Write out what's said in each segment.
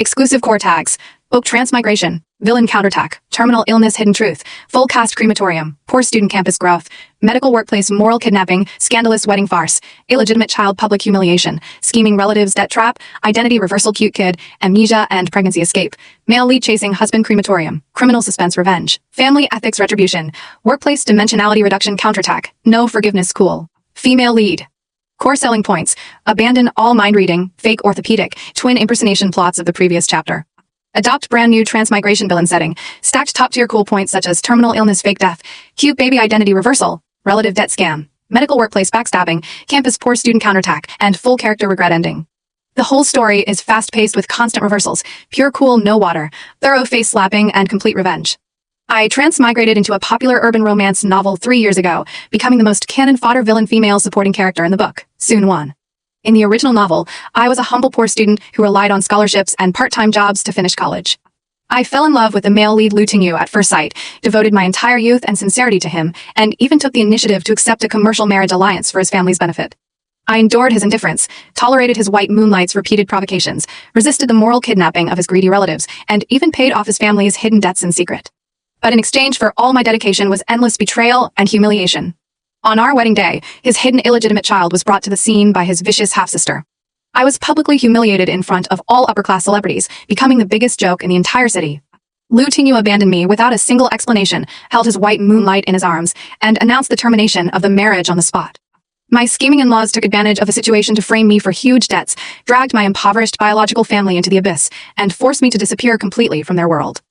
Exclusive core tags: Book Transmigration, Villain Counterattack, Terminal Illness Hidden Truth, Full Cast Crematorium, Poor Student Campus Growth, Medical Workplace Moral Kidnapping, Scandalous Wedding Farce, Illegitimate Child Public Humiliation, Scheming Relatives Debt Trap, Identity Reversal Cute Kid, Amnesia and Pregnancy Escape, Male Lead Chasing Husband Crematorium, Criminal Suspense Revenge, Family Ethics Retribution, Workplace Dimensionality Reduction Counterattack, No Forgiveness Cool, Female Lead. Core selling points: abandon all mind reading, fake orthopedic, twin impersonation plots of the previous chapter. Adopt brand new transmigration villain setting, stacked top-tier cool points such as terminal illness fake death, cute baby identity reversal, relative debt scam, medical workplace backstabbing, campus poor student counterattack, and full character regret ending. The whole story is fast-paced with constant reversals, pure cool no water, thorough face slapping, and complete revenge. I transmigrated into a popular urban romance novel 3 years ago, becoming the most cannon fodder villain female supporting character in the book, Soon Won. In the original novel, I was a humble poor student who relied on scholarships and part-time jobs to finish college. I fell in love with the male lead Lu Tingyu at first sight, devoted my entire youth and sincerity to him, and even took the initiative to accept a commercial marriage alliance for his family's benefit. I endured his indifference, tolerated his white moonlight's repeated provocations, resisted the moral kidnapping of his greedy relatives, and even paid off his family's hidden debts in secret. But in exchange for all my dedication was endless betrayal and humiliation. On our wedding day, his hidden illegitimate child was brought to the scene by his vicious half-sister. I was publicly humiliated in front of all upper-class celebrities, becoming the biggest joke in the entire city. Lu Tingyu abandoned me without a single explanation, held his white moonlight in his arms, and announced the termination of the marriage on the spot. My scheming in-laws took advantage of the situation to frame me for huge debts, dragged my impoverished biological family into the abyss, and forced me to disappear completely from their world.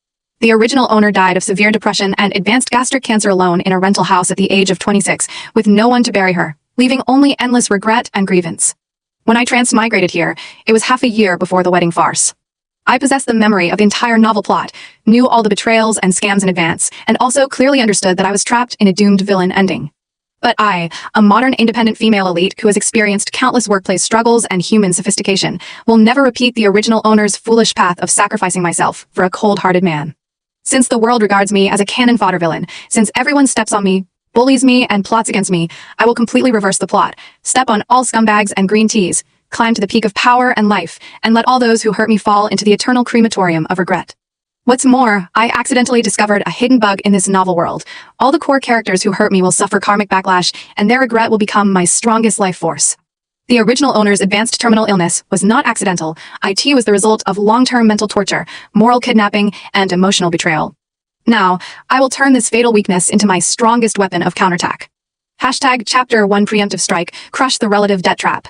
The original owner died of severe depression and advanced gastric cancer alone in a rental house at the age of 26, with no one to bury her, leaving only endless regret and grievance. When I transmigrated here, it was half a year before the wedding farce. I possessed the memory of the entire novel plot, knew all the betrayals and scams in advance, and also clearly understood that I was trapped in a doomed villain ending. But I, a modern independent female elite who has experienced countless workplace struggles and human sophistication, will never repeat the original owner's foolish path of sacrificing myself for a cold-hearted man. Since the world regards me as a cannon fodder villain, since everyone steps on me, bullies me, and plots against me, I will completely reverse the plot, step on all scumbags and green teas, climb to the peak of power and life, and let all those who hurt me fall into the eternal crematorium of regret. What's more, I accidentally discovered a hidden bug in this novel world. All the core characters who hurt me will suffer karmic backlash, and their regret will become my strongest life force. The original owner's advanced terminal illness was not accidental. IT was the result of long-term mental torture, moral kidnapping, and emotional betrayal. Now, I will turn this fatal weakness into my strongest weapon of counterattack. Hashtag Chapter 1 Preemptive Strike, Crush the Relative Debt Trap.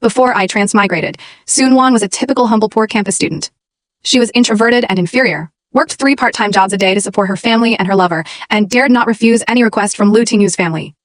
Before I transmigrated, Soon Won was a typical humble poor campus student. She was introverted and inferior, worked 3 part-time jobs a day to support her family and her lover, and dared not refuse any request from Lu Tingyu's family.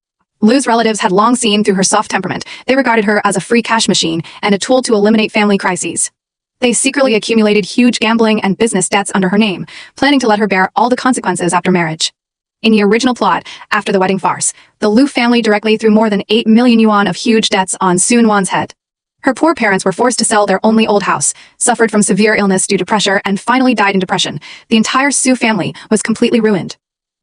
Lu's relatives had long seen through her soft temperament. They regarded her as a free cash machine and a tool to eliminate family crises. They secretly accumulated huge gambling and business debts under her name, planning to let her bear all the consequences after marriage. In the original plot, after the wedding farce, the Lu family directly threw more than 8 million yuan of huge debts on Soon Won's head. Her poor parents were forced to sell their only old house, suffered from severe illness due to pressure, and finally died in depression. The entire Su family was completely ruined.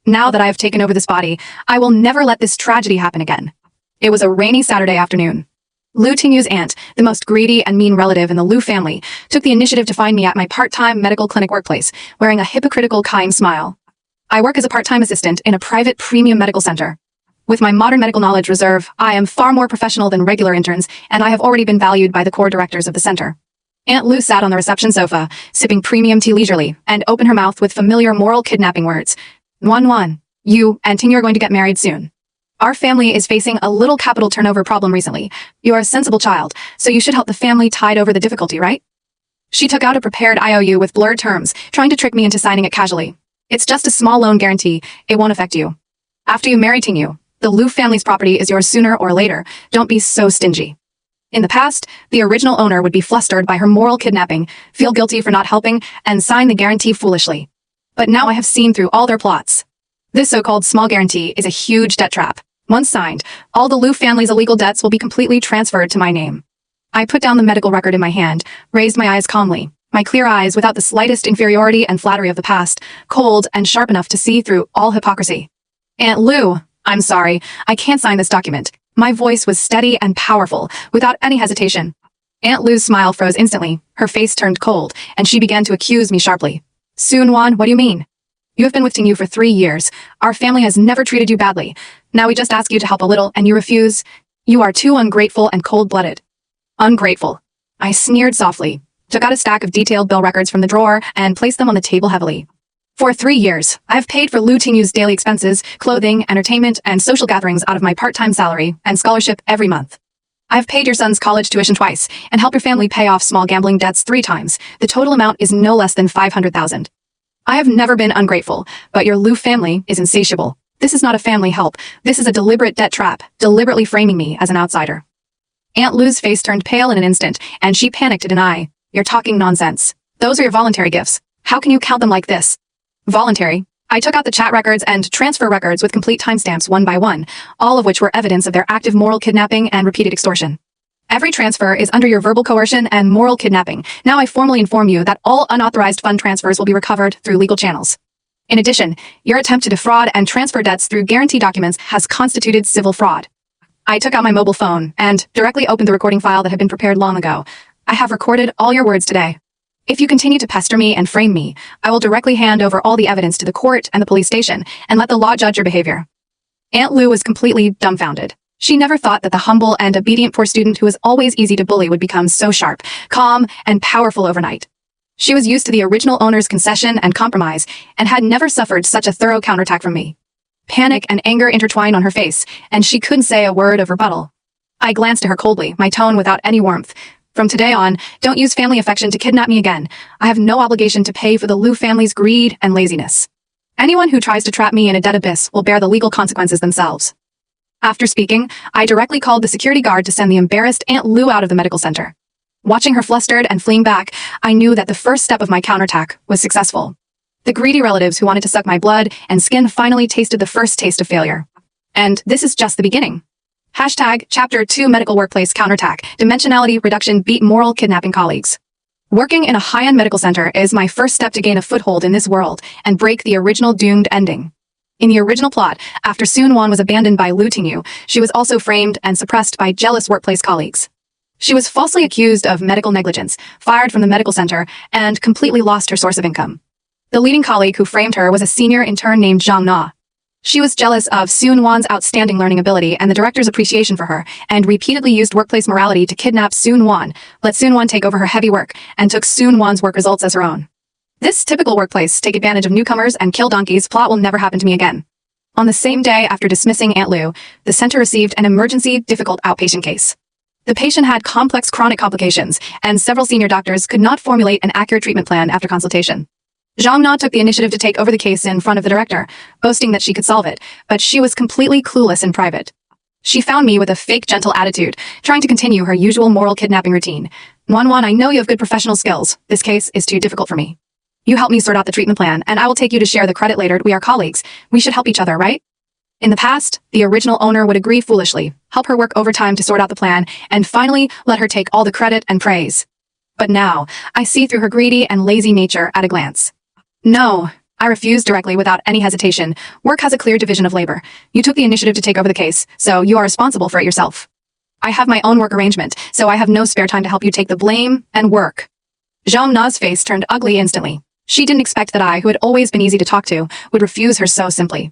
Now that I have taken over this body, I will never let this tragedy happen again. It was a rainy Saturday afternoon. Lu Tingyu's aunt, the most greedy and mean relative in the Lu family, took the initiative to find me at my part-time medical clinic workplace, wearing a hypocritical kind smile. I work as a part-time assistant in a private premium medical center. With my modern medical knowledge reserve, I am far more professional than regular interns, and I have already been valued by the core directors of the center. Aunt Lu sat on the reception sofa, sipping premium tea leisurely, and opened her mouth with familiar moral kidnapping words. Won, you and Tingyu are going to get married soon. Our family is facing a little capital turnover problem recently. You are a sensible child, so you should help the family tide over the difficulty, right? She took out a prepared IOU with blurred terms, trying to trick me into signing it casually. It's just a small loan guarantee. It won't affect you. After you marry Tingyu, the Lu family's property is yours sooner or later. Don't be so stingy. In the past, the original owner would be flustered by her moral kidnapping, feel guilty for not helping, and sign the guarantee foolishly. But now I have seen through all their plots. This so-called small guarantee is a huge debt trap. Once signed, all the Lu family's illegal debts will be completely transferred to my name. I put down the medical record in my hand, raised my eyes calmly, my clear eyes without the slightest inferiority and flattery of the past, cold and sharp enough to see through all hypocrisy. Aunt Lu, I'm sorry, I can't sign this document. My voice was steady and powerful, without any hesitation. Aunt Lu's smile froze instantly, Her face turned cold, and she began to accuse me sharply. Soon-Won, what do you mean? You have been with Ting-Yu for 3 years. Our family has never treated you badly. Now we just ask you to help a little, and you refuse. You are too ungrateful and cold-blooded. Ungrateful. I sneered softly, took out a stack of detailed bill records from the drawer, and placed them on the table heavily. For 3 years, I have paid for Lu Tingyu's daily expenses, clothing, entertainment, and social gatherings out of my part-time salary and scholarship every month. I have paid your son's college tuition twice, and helped your family pay off small gambling debts 3 times. The total amount is no less than 500,000. I have never been ungrateful, but your Lu family is insatiable. This is not a family help. This is a deliberate debt trap, deliberately framing me as an outsider. Aunt Lu's face turned pale in an instant, and she panicked to deny. You're talking nonsense. Those are your voluntary gifts. How can you count them like this? Voluntary. I took out the chat records and transfer records with complete timestamps one by one, all of which were evidence of their active moral kidnapping and repeated extortion. Every transfer is under your verbal coercion and moral kidnapping. Now I formally inform you that all unauthorized fund transfers will be recovered through legal channels. In addition, your attempt to defraud and transfer debts through guarantee documents has constituted civil fraud. I took out my mobile phone and directly opened the recording file that had been prepared long ago. I have recorded all your words today. If you continue to pester me and frame me, I will directly hand over all the evidence to the court and the police station and let the law judge your behavior. Aunt Lu was completely dumbfounded. She never thought that the humble and obedient poor student who was always easy to bully would become so sharp, calm, and powerful overnight. She was used to the original owner's concession and compromise and had never suffered such a thorough counterattack from me. Panic and anger intertwined on her face, and she couldn't say a word of rebuttal. I glanced at her coldly, my tone without any warmth. From today on, don't use family affection to kidnap me again. I have no obligation to pay for the Lu family's greed and laziness. Anyone who tries to trap me in a debt abyss will bear the legal consequences themselves. After speaking, I directly called the security guard to send the embarrassed Aunt Lu out of the medical center. Watching her flustered and fleeing back, I knew that the first step of my counterattack was successful. The greedy relatives who wanted to suck my blood and skin finally tasted the first taste of failure. And this is just the beginning. Hashtag Chapter 2 Medical Workplace Counterattack. Dimensionality Reduction beat moral kidnapping colleagues. Working in a high-end medical center is my first step to gain a foothold in this world and break the original doomed ending. In the original plot, after Soon-Won was abandoned by Lu Ting-yu, she was also framed and suppressed by jealous workplace colleagues. She was falsely accused of medical negligence, fired from the medical center, and completely lost her source of income. The leading colleague who framed her was a senior intern named Zhang Na. She was jealous of Soon-Won's outstanding learning ability and the director's appreciation for her, and repeatedly used workplace morality to kidnap Soon-Won, let Soon-Won take over her heavy work, and took Soon-Won's work results as her own. This typical workplace take advantage of newcomers and kill donkeys plot will never happen to me again. On the same day after dismissing Aunt Lu, the center received an emergency difficult outpatient case. The patient had complex chronic complications, and several senior doctors could not formulate an accurate treatment plan after consultation. Zhang Na took the initiative to take over the case in front of the director, boasting that she could solve it, but she was completely clueless in private. She found me with a fake gentle attitude, trying to continue her usual moral kidnapping routine. Wan, I know you have good professional skills. This case is too difficult for me. You help me sort out the treatment plan, and I will take you to share the credit later. We are colleagues. We should help each other, right? In the past, the original owner would agree foolishly, help her work overtime to sort out the plan, and finally let her take all the credit and praise. But now, I see through her greedy and lazy nature at a glance. No, I refuse directly without any hesitation. Work has a clear division of labor. You took the initiative to take over the case, so you are responsible for it yourself. I have my own work arrangement, so I have no spare time to help you take the blame and work. Zhang Na's face turned ugly instantly. She didn't expect that I, who had always been easy to talk to, would refuse her so simply.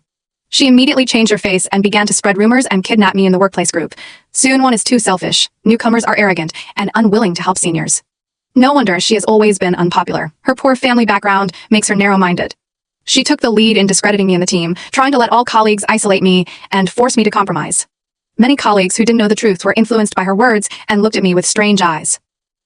She immediately changed her face and began to spread rumors and kidnap me in the workplace group. Soon-Won is too selfish, newcomers are arrogant, and unwilling to help seniors. No wonder she has always been unpopular. Her poor family background makes her narrow-minded. She took the lead in discrediting me in the team, trying to let all colleagues isolate me and force me to compromise. Many colleagues who didn't know the truth were influenced by her words and looked at me with strange eyes.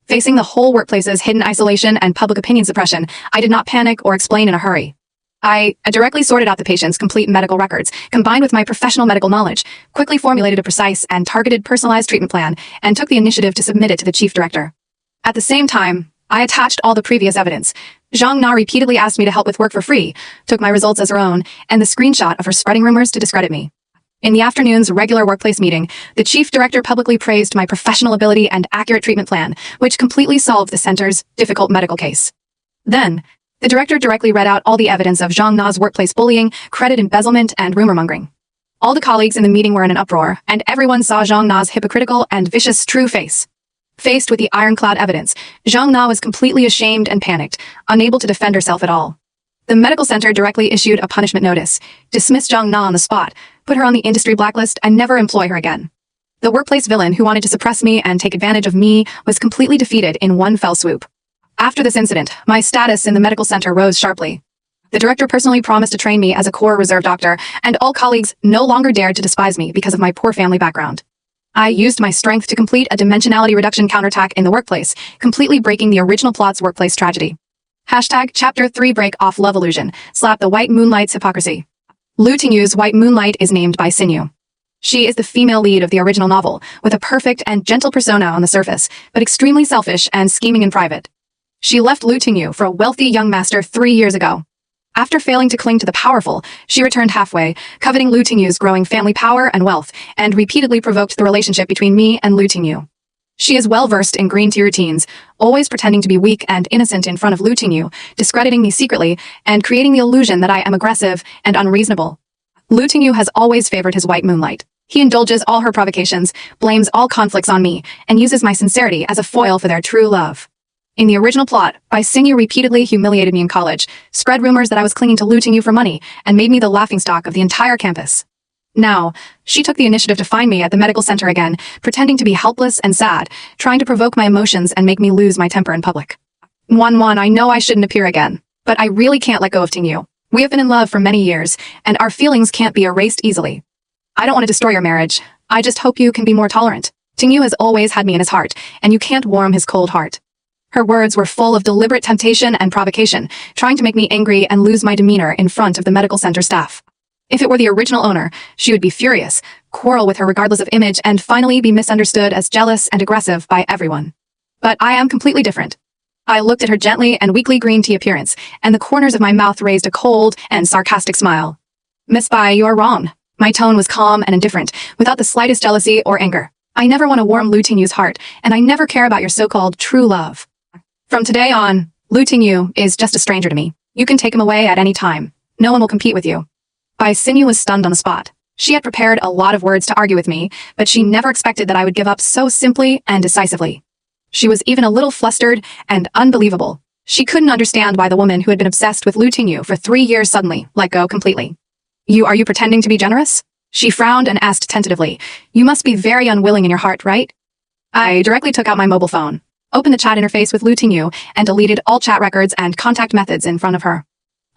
Facing the whole workplace's hidden isolation and public opinion suppression, I did not panic or explain in a hurry. I directly sorted out the patient's complete medical records, combined with my professional medical knowledge, quickly formulated a precise and targeted personalized treatment plan, and took the initiative to submit it to the chief director. At the same time, I attached all the previous evidence. Zhang Na repeatedly asked me to help with work for free, took my results as her own, and the screenshot of her spreading rumors to discredit me. In the afternoon's regular workplace meeting, the chief director publicly praised my professional ability and accurate treatment plan, which completely solved the center's difficult medical case. Then, the director directly read out all the evidence of Zhang Na's workplace bullying, credit embezzlement, and rumor-mongering. All the colleagues in the meeting were in an uproar, and everyone saw Zhang Na's hypocritical and vicious true face. Faced with the ironclad evidence, Zhang Na was completely ashamed and panicked, unable to defend herself at all. The medical center directly issued a punishment notice, dismissed Zhang Na on the spot, put her on the industry blacklist, and never employ her again. The workplace villain who wanted to suppress me and take advantage of me was completely defeated in one fell swoop. After this incident, my status in the medical center rose sharply. The director personally promised to train me as a core reserve doctor, and all colleagues no longer dared to despise me because of my poor family background. I used my strength to complete a dimensionality reduction counterattack in the workplace, completely breaking the original plot's workplace tragedy. Hashtag Chapter 3 Break Off Love Illusion. Slap the White Moonlight's hypocrisy. Lu Tingyu's White Moonlight is named by Xinyu. She is the female lead of the original novel, with a perfect and gentle persona on the surface, but extremely selfish and scheming in private. She left Lu Tingyu for a wealthy young master 3 years ago. After failing to cling to the powerful, she returned halfway, coveting Lu Tingyu's growing family power and wealth, and repeatedly provoked the relationship between me and Lu Tingyu. She is well-versed in green tea routines, always pretending to be weak and innocent in front of Lu Tingyu, discrediting me secretly, and creating the illusion that I am aggressive and unreasonable. Lu Tingyu has always favored his White Moonlight. He indulges all her provocations, blames all conflicts on me, and uses my sincerity as a foil for their true love. In the original plot, Bai Xingyu repeatedly humiliated me in college, spread rumors that I was clinging to Lu Tingyu for money, and made me the laughingstock of the entire campus. Now, she took the initiative to find me at the medical center again, pretending to be helpless and sad, trying to provoke my emotions and make me lose my temper in public. Wan, I know I shouldn't appear again, but I really can't let go of Tingyu. We have been in love for many years, and our feelings can't be erased easily. I don't want to destroy your marriage. I just hope you can be more tolerant. Tingyu has always had me in his heart, and you can't warm his cold heart. Her words were full of deliberate temptation and provocation, trying to make me angry and lose my demeanor in front of the medical center staff. If it were the original owner, she would be furious, quarrel with her regardless of image, and finally be misunderstood as jealous and aggressive by everyone. But I am completely different. I looked at her gently and weakly green tea appearance, and the corners of my mouth raised a cold and sarcastic smile. Miss Bai, you're wrong. My tone was calm and indifferent, without the slightest jealousy or anger. I never want to warm Lu Tingyu's heart, and I never care about your so-called true love. From today on, Lu Tingyu is just a stranger to me. You can take him away at any time. No one will compete with you. Bai Xingyu was stunned on the spot. She had prepared a lot of words to argue with me, but she never expected that I would give up so simply and decisively. She was even a little flustered and unbelievable. She couldn't understand why the woman who had been obsessed with Lu Tingyu for 3 years suddenly let go completely. Are you pretending to be generous? She frowned and asked tentatively. You must be very unwilling in your heart, right? I directly took out my mobile phone, opened the chat interface with Lu Tingyu, and deleted all chat records and contact methods in front of her.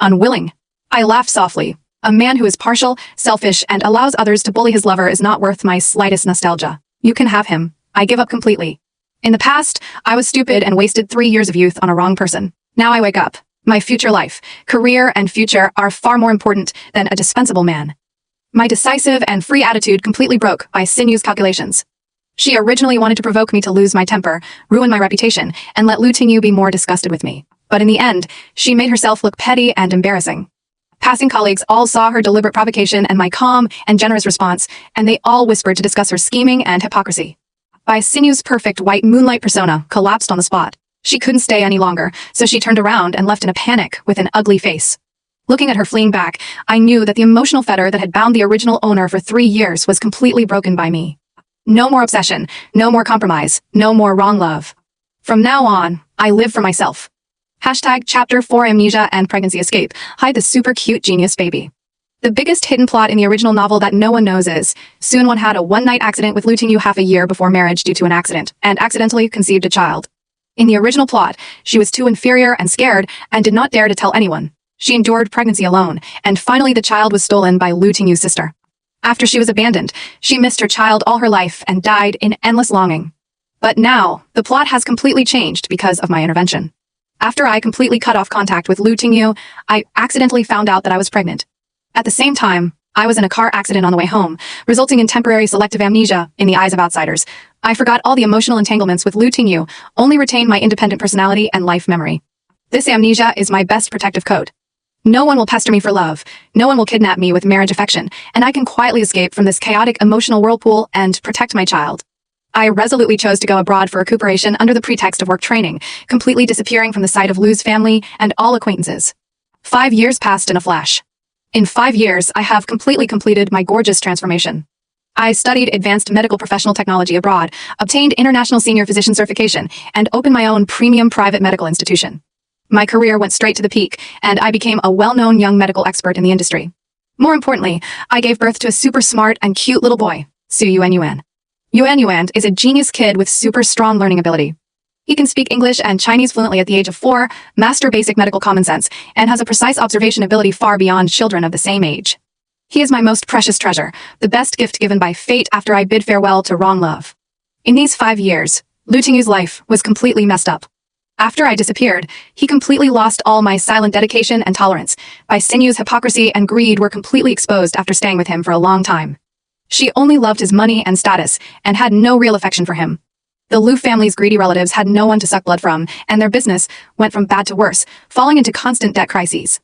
Unwilling? I laughed softly. A man who is partial, selfish, and allows others to bully his lover is not worth my slightest nostalgia. You can have him. I give up completely. In the past, I was stupid and wasted 3 years of youth on a wrong person. Now I wake up. My future life, career, and future are far more important than a dispensable man. My decisive and free attitude completely broke Bai Xinyu's calculations. She originally wanted to provoke me to lose my temper, ruin my reputation, and let Lu Tingyu be more disgusted with me. But in the end, she made herself look petty and embarrassing. Passing colleagues all saw her deliberate provocation and my calm and generous response, and they all whispered to discuss her scheming and hypocrisy. Bai Xinyu's perfect White Moonlight persona collapsed on the spot. She couldn't stay any longer, so she turned around and left in a panic with an ugly face. Looking at her fleeing back, I knew that the emotional fetter that had bound the original owner for 3 years was completely broken by me. No more obsession, no more compromise, no more wrong love. From now on, I live for myself. Hashtag Chapter 4 Amnesia and Pregnancy Escape. Hide the super cute genius baby. The biggest hidden plot in the original novel that no one knows is, Soon-won had a one-night accident with Lu Tingyu half a year before marriage due to an accident, and accidentally conceived a child. In the original plot, she was too inferior and scared, and did not dare to tell anyone. She endured pregnancy alone, and finally the child was stolen by Lu Tingyu's sister. After she was abandoned, she missed her child all her life and died in endless longing. But now, the plot has completely changed because of my intervention. After I completely cut off contact with Lu Tingyu, I accidentally found out that I was pregnant. At the same time, I was in a car accident on the way home, resulting in temporary selective amnesia in the eyes of outsiders. I forgot all the emotional entanglements with Lu Tingyu, only retained my independent personality and life memory. This amnesia is my best protective coat. No one will pester me for love, no one will kidnap me with marriage affection, and I can quietly escape from this chaotic emotional whirlpool and protect my child. I resolutely chose to go abroad for recuperation under the pretext of work training, completely disappearing from the sight of Lu's family and all acquaintances. 5 years passed in a flash. In 5 years, I have completely completed my gorgeous transformation. I studied advanced medical professional technology abroad, obtained international senior physician certification, and opened my own premium private medical institution. My career went straight to the peak, and I became a well-known young medical expert in the industry. More importantly, I gave birth to a super smart and cute little boy, Su Yuanyuan. Yuanyuan is a genius kid with super strong learning ability. He can speak English and Chinese fluently at the age of 4, master basic medical common sense, and has a precise observation ability far beyond children of the same age. He is my most precious treasure, the best gift given by fate after I bid farewell to wrong love. In these 5 years, Lu Tingyu's life was completely messed up. After I disappeared, he completely lost all my silent dedication and tolerance. Bai Sinyu's hypocrisy and greed were completely exposed after staying with him for a long time. She only loved his money and status, and had no real affection for him. The Lu family's greedy relatives had no one to suck blood from, and their business went from bad to worse, falling into constant debt crises.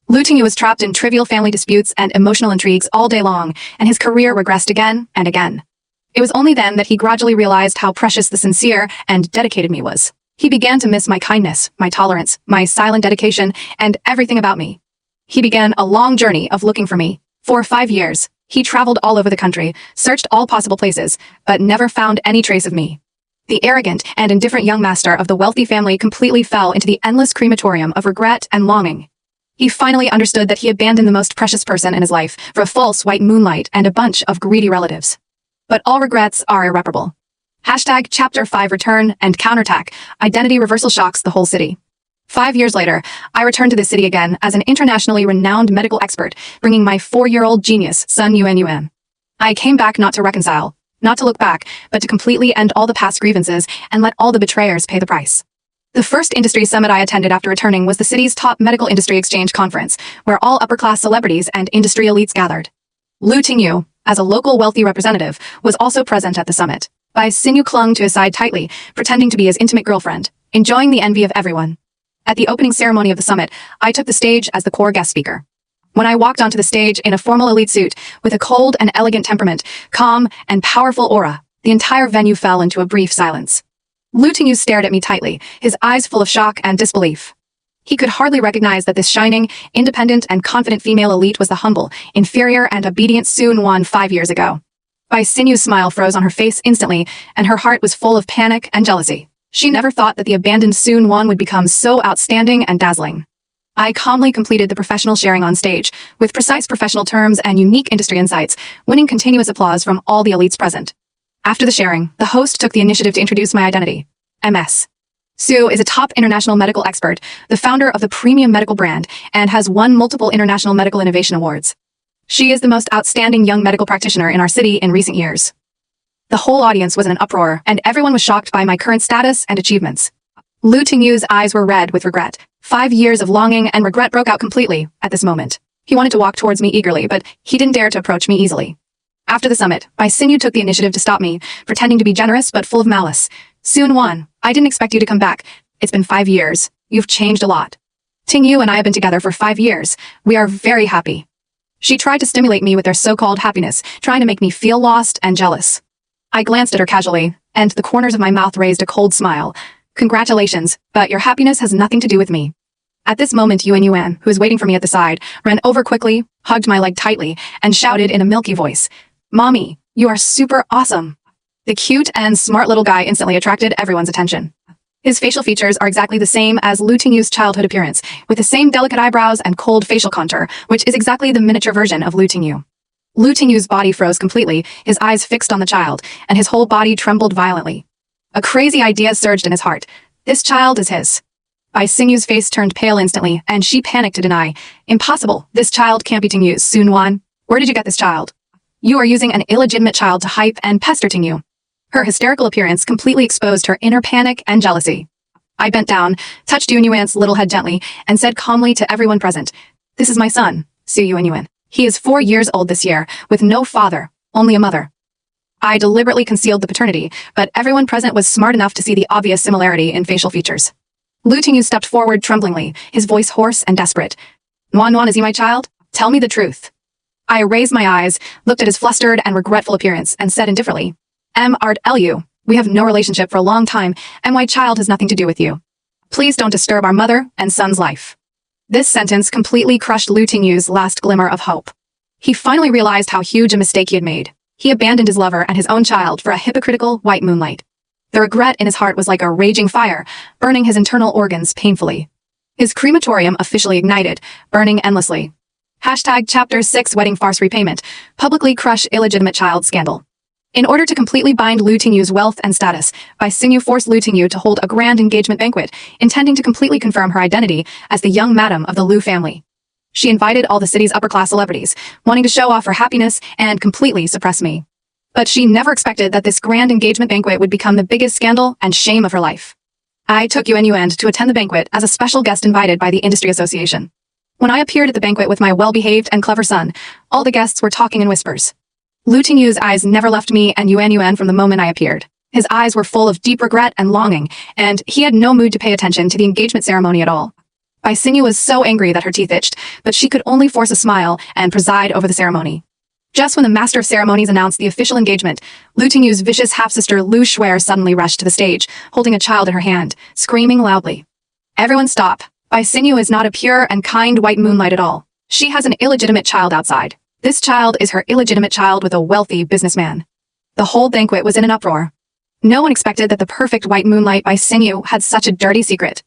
Lu Tingyu was trapped in trivial family disputes and emotional intrigues all day long, and his career regressed again and again. It was only then that he gradually realized how precious the sincere and dedicated me was. He began to miss my kindness, my tolerance, my silent dedication, and everything about me. He began a long journey of looking for me. For 5 years, he traveled all over the country, searched all possible places, but never found any trace of me. The arrogant and indifferent young master of the wealthy family completely fell into the endless crematorium of regret and longing. He finally understood that he abandoned the most precious person in his life for a false white moonlight and a bunch of greedy relatives. But all regrets are irreparable. Chapter 5 Return and Counterattack. Identity reversal shocks the whole city. 5 years later, I returned to the city again as an internationally renowned medical expert, bringing my 4-year-old genius, son Yuanyuan. I came back not to reconcile, not to look back, but to completely end all the past grievances and let all the betrayers pay the price. The first industry summit I attended after returning was the city's top medical industry exchange conference, where all upper-class celebrities and industry elites gathered. Lu Tingyu, as a local wealthy representative, was also present at the summit. Bai Xinyu clung to his side tightly, pretending to be his intimate girlfriend, enjoying the envy of everyone. At the opening ceremony of the summit, I took the stage as the core guest speaker. When I walked onto the stage in a formal elite suit, with a cold and elegant temperament, calm and powerful aura, the entire venue fell into a brief silence. Lu Tingyu stared at me tightly, his eyes full of shock and disbelief. He could hardly recognize that this shining, independent and confident female elite was the humble, inferior and obedient Sun Wan 5 years ago. Bai Sinyu's smile froze on her face instantly, and her heart was full of panic and jealousy. She never thought that the abandoned Sun Wan would become so outstanding and dazzling. I calmly completed the professional sharing on stage, with precise professional terms and unique industry insights, winning continuous applause from all the elites present. After the sharing, the host took the initiative to introduce my identity. MS. Su is a top international medical expert, the founder of the premium medical brand, and has won multiple international medical innovation awards. She is the most outstanding young medical practitioner in our city in recent years. The whole audience was in an uproar, and everyone was shocked by my current status and achievements. Lu Tingyu's eyes were red with regret. 5 years of longing and regret broke out completely at this moment. He wanted to walk towards me eagerly, but he didn't dare to approach me easily. After the summit, Bai Xinyu took the initiative to stop me, pretending to be generous but full of malice. Sun Wan, I didn't expect you to come back. It's been 5 years. You've changed a lot. Tingyu and I have been together for 5 years. We are very happy. She tried to stimulate me with their so-called happiness, trying to make me feel lost and jealous. I glanced at her casually, and the corners of my mouth raised a cold smile. Congratulations, but your happiness has nothing to do with me. At this moment, Yuanyuan, who was waiting for me at the side, ran over quickly, hugged my leg tightly, and shouted in a milky voice, "Mommy, you are super awesome." The cute and smart little guy instantly attracted everyone's attention. His facial features are exactly the same as Lu Tingyu's childhood appearance, with the same delicate eyebrows and cold facial contour, which is exactly the miniature version of Lu Tingyu. Lu Tingyu's body froze completely, his eyes fixed on the child, and his whole body trembled violently. A crazy idea surged in his heart. This child is his. Bai Xingyu's face turned pale instantly, and she panicked to deny. Impossible, this child can't be Tingyu's. Sun Wan, where did you get this child? You are using an illegitimate child to hype and pester Tingyu. Her hysterical appearance completely exposed her inner panic and jealousy. I bent down, touched Yuanyuan's little head gently, and said calmly to everyone present, "This is my son, Su Yuanyuan. He is 4 years old this year, with no father, only a mother." I deliberately concealed the paternity, but everyone present was smart enough to see the obvious similarity in facial features. Lu Tingyu stepped forward tremblingly, his voice hoarse and desperate. "Wan Wan, is he my child? Tell me the truth." I raised my eyes, looked at his flustered and regretful appearance, and said indifferently, "Lu, we have no relationship for a long time, and my child has nothing to do with you. Please don't disturb our mother and son's life." This sentence completely crushed Lu Tingyu's last glimmer of hope. He finally realized how huge a mistake he had made. He abandoned his lover and his own child for a hypocritical white moonlight. The regret in his heart was like a raging fire, burning his internal organs painfully. His crematorium officially ignited, burning endlessly. Hashtag Chapter 6 Wedding Farce Repayment. Publicly crush illegitimate child scandal. In order to completely bind Lu Tingyu's wealth and status, Bai Xingyu forced Lu Tingyu to hold a grand engagement banquet, intending to completely confirm her identity as the young madam of the Lu family. She invited all the city's upper-class celebrities, wanting to show off her happiness and completely suppress me. But she never expected that this grand engagement banquet would become the biggest scandal and shame of her life. I took Yuan Yuan to attend the banquet as a special guest invited by the Industry Association. When I appeared at the banquet with my well-behaved and clever son, all the guests were talking in whispers. Lu Tingyu's eyes never left me and Yuan Yuan from the moment I appeared. His eyes were full of deep regret and longing, and he had no mood to pay attention to the engagement ceremony at all. Bai Xingyu was so angry that her teeth itched, but she could only force a smile and preside over the ceremony. Just when the master of ceremonies announced the official engagement, Lu Tingyu's vicious half-sister Lu Shuer suddenly rushed to the stage, holding a child in her hand, screaming loudly. "Everyone stop. Bai Xingyu is not a pure and kind white moonlight at all. She has an illegitimate child outside. This child is her illegitimate child with a wealthy businessman." The whole banquet was in an uproar. No one expected that the perfect white moonlight Bai Xingyu had such a dirty secret.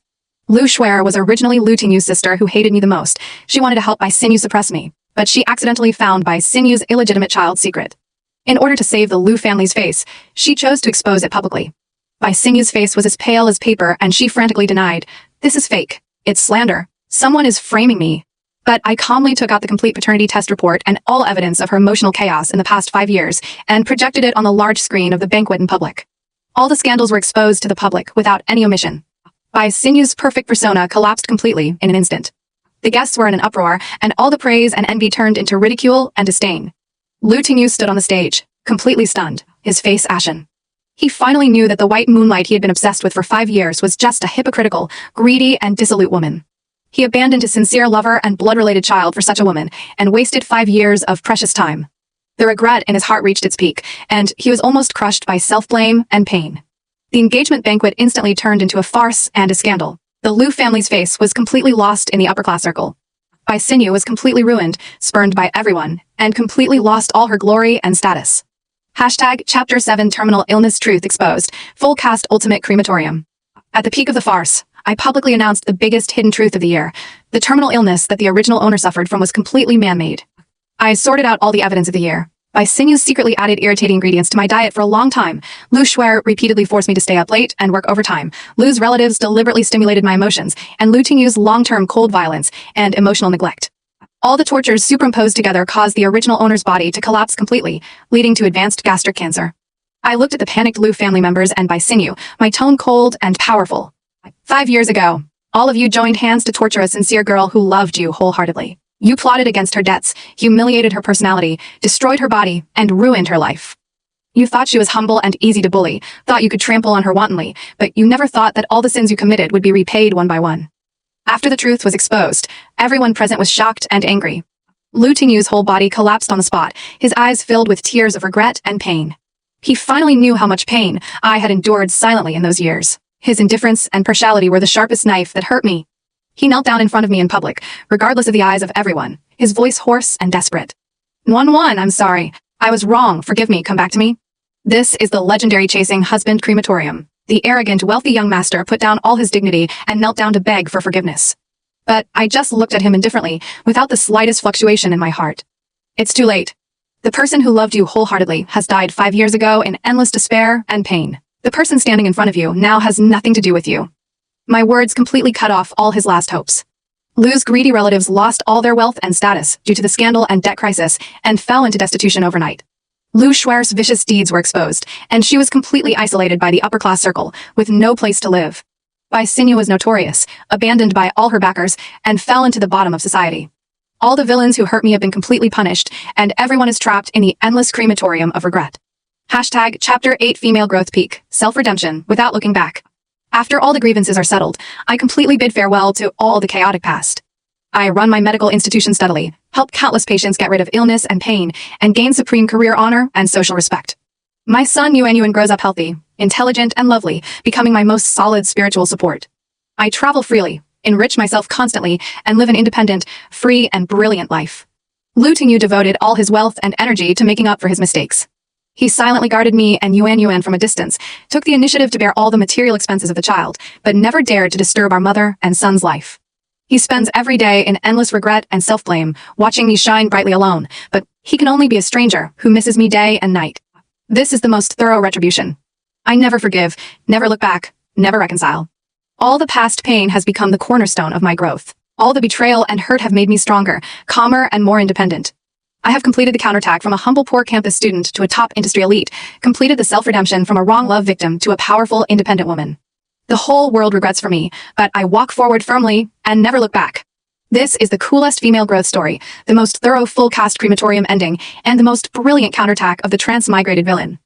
Lu Shuer was originally Lu Tingyu's sister who hated me the most. She wanted to help Bai Xingyu suppress me, but she accidentally found Bai Xingyu's illegitimate child's secret. In order to save the Lu family's face, she chose to expose it publicly. Bai Xingyu's face was as pale as paper and she frantically denied, "This is fake. It's slander. Someone is framing me." But I calmly took out the complete paternity test report and all evidence of her emotional chaos in the past 5 years and projected it on the large screen of the banquet in public. All the scandals were exposed to the public without any omission. Bai Xingyu's perfect persona collapsed completely in an instant. The guests were in an uproar, and all the praise and envy turned into ridicule and disdain. Lu Tingyu stood on the stage, completely stunned, his face ashen. He finally knew that the white moonlight he had been obsessed with for 5 years was just a hypocritical, greedy, and dissolute woman. He abandoned his sincere lover and blood-related child for such a woman, and wasted 5 years of precious time. The regret in his heart reached its peak, and he was almost crushed by self-blame and pain. The engagement banquet instantly turned into a farce and a scandal. The Lu family's face was completely lost in the upper-class circle. Bai Xingyu was completely ruined, spurned by everyone, and completely lost all her glory and status. Hashtag Chapter 7 Terminal Illness Truth Exposed. Full Cast Ultimate Crematorium. At the peak of the farce, I publicly announced the biggest hidden truth of the year. The terminal illness that the original owner suffered from was completely man-made. I sorted out all the evidence of the year. Bai Xingyu secretly added irritating ingredients to my diet for a long time. Lu Shuer repeatedly forced me to stay up late and work overtime. Lu's relatives deliberately stimulated my emotions, and Lu Tingyu's long-term cold violence and emotional neglect. All the tortures superimposed together caused the original owner's body to collapse completely, leading to advanced gastric cancer. I looked at the panicked Lu family members and Bai Xingyu, my tone cold and powerful. 5 years ago, all of you joined hands to torture a sincere girl who loved you wholeheartedly. You plotted against her debts, humiliated her personality, destroyed her body, and ruined her life. You thought she was humble and easy to bully, thought you could trample on her wantonly, but you never thought that all the sins you committed would be repaid one by one. After the truth was exposed, everyone present was shocked and angry. Lu Tingyu's whole body collapsed on the spot, his eyes filled with tears of regret and pain. He finally knew how much pain I had endured silently in those years. His indifference and partiality were the sharpest knife that hurt me. He knelt down in front of me in public, regardless of the eyes of everyone, his voice hoarse and desperate. "1-1, I'm sorry. I was wrong. Forgive me. Come back to me." This is the legendary chasing husband Crematorium. The arrogant, wealthy young master put down all his dignity and knelt down to beg for forgiveness. But I just looked at him indifferently, without the slightest fluctuation in my heart. It's too late. The person who loved you wholeheartedly has died 5 years ago in endless despair and pain. The person standing in front of you now has nothing to do with you. My words completely cut off all his last hopes. Lu's greedy relatives lost all their wealth and status due to the scandal and debt crisis and fell into destitution overnight. Lu Shuer's vicious deeds were exposed, and she was completely isolated by the upper-class circle, with no place to live. Bai Xingyu was notorious, abandoned by all her backers, and fell into the bottom of society. All the villains who hurt me have been completely punished, and everyone is trapped in the endless crematorium of regret. Hashtag Chapter 8 Female Growth Peak, Self-Redemption, Without Looking Back. After all the grievances are settled, I completely bid farewell to all the chaotic past. I run my medical institution steadily, help countless patients get rid of illness and pain, and gain supreme career honor and social respect. My son Yuan Yuan grows up healthy, intelligent, and lovely, becoming my most solid spiritual support. I travel freely, enrich myself constantly, and live an independent, free, and brilliant life. Lu Tingyu devoted all his wealth and energy to making up for his mistakes. He silently guarded me and Yuan from a distance, took the initiative to bear all the material expenses of the child, but never dared to disturb our mother and son's life. He spends every day in endless regret and self-blame, watching me shine brightly alone, but he can only be a stranger who misses me day and night. This is the most thorough retribution. I never forgive, never look back, never reconcile. All the past pain has become the cornerstone of my growth. All the betrayal and hurt have made me stronger, calmer, and more independent. I have completed the counterattack from a humble poor campus student to a top industry elite, completed the self-redemption from a wrong love victim to a powerful, independent woman. The whole world regrets for me, but I walk forward firmly and never look back. This is the coolest female growth story, the most thorough full-cast crematorium ending, and the most brilliant counterattack of the transmigrated villain.